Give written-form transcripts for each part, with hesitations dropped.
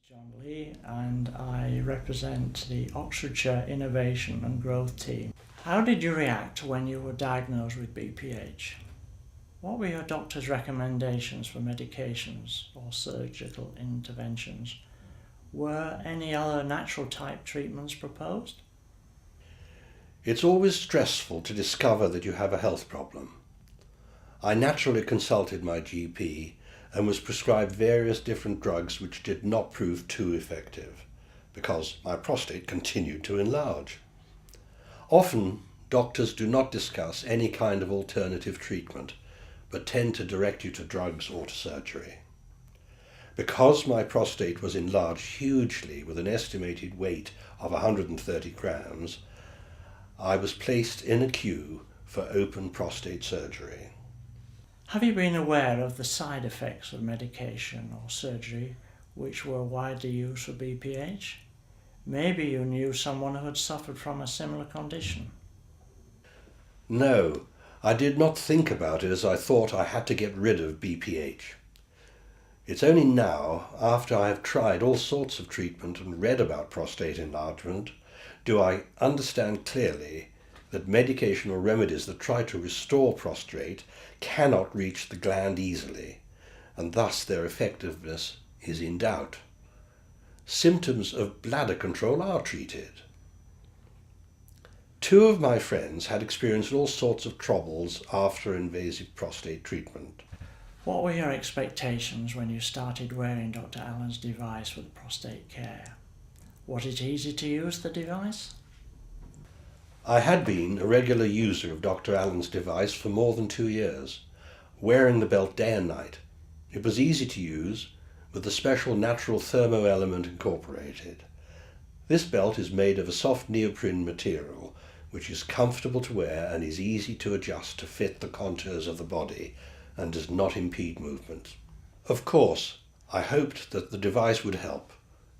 John Lee, and I represent the Oxfordshire Innovation and Growth Team. How did you react when you were diagnosed with BPH? What were your doctor's recommendations for medications or surgical interventions? Were any other natural type treatments proposed? It's always stressful to discover that you have a health problem. I naturally consulted my GP and was prescribed various different drugs which did not prove too effective because my prostate continued to enlarge. Often, doctors do not discuss any kind of alternative treatment, but tend to direct you to drugs or to surgery. Because my prostate was enlarged hugely with an estimated weight of 130 grams, I was placed in a queue for open prostate surgery. Have you been aware of the side effects of medication or surgery which were widely used for BPH? Maybe you knew someone who had suffered from a similar condition. No, I did not think about it as I thought I had to get rid of BPH. It's only now, after I have tried all sorts of treatment and read about prostate enlargement, do I understand clearly that medication or remedies that try to restore prostate cannot reach the gland easily, and thus their effectiveness is in doubt. Symptoms of bladder control are treated. Two of my friends had experienced all sorts of troubles after invasive prostate treatment. What were your expectations when you started wearing Dr. Allen's device for the prostate care? Was it easy to use the device? I had been a regular user of Dr. Allen's device for more than 2 years, wearing the belt day and night. It was easy to use, with the special natural thermo element incorporated. This belt is made of a soft neoprene material, which is comfortable to wear and is easy to adjust to fit the contours of the body and does not impede movement. Of course, I hoped that the device would help,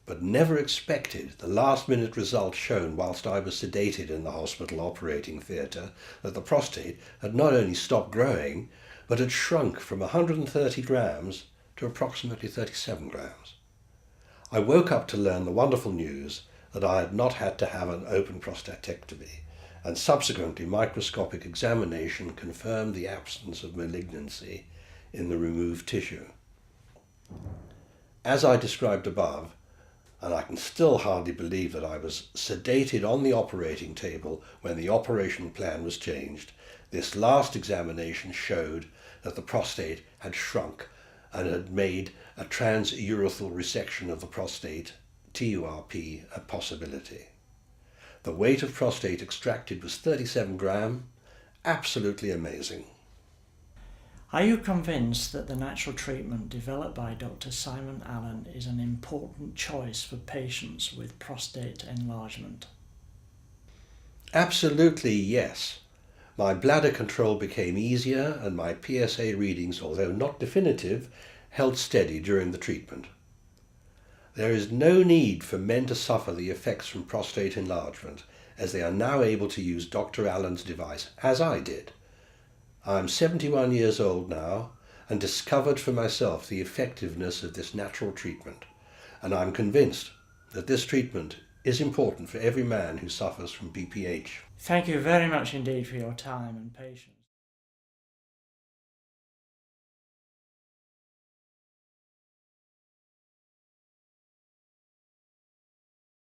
but never expected the last-minute result shown whilst I was sedated in the hospital operating theatre that the prostate had not only stopped growing, but had shrunk from 130 grams to approximately 37 grams. I woke up to learn the wonderful news that I had not had to have an open prostatectomy, and subsequently microscopic examination confirmed the absence of malignancy in the removed tissue. As I described above, and I can still hardly believe that I was sedated on the operating table when the operation plan was changed, this last examination showed that the prostate had shrunk and had made a transurethral resection of the prostate, TURP, a possibility. The weight of prostate extracted was 37 grams, absolutely amazing. Are you convinced that the natural treatment developed by Dr. Simon Allen is an important choice for patients with prostate enlargement? Absolutely yes. My bladder control became easier and my PSA readings, although not definitive, held steady during the treatment. There is no need for men to suffer the effects from prostate enlargement, as they are now able to use Dr. Allen's device, as I did. I am 71 years old now and discovered for myself the effectiveness of this natural treatment, and I am convinced that this treatment is important for every man who suffers from BPH. Thank you very much indeed for your time and patience.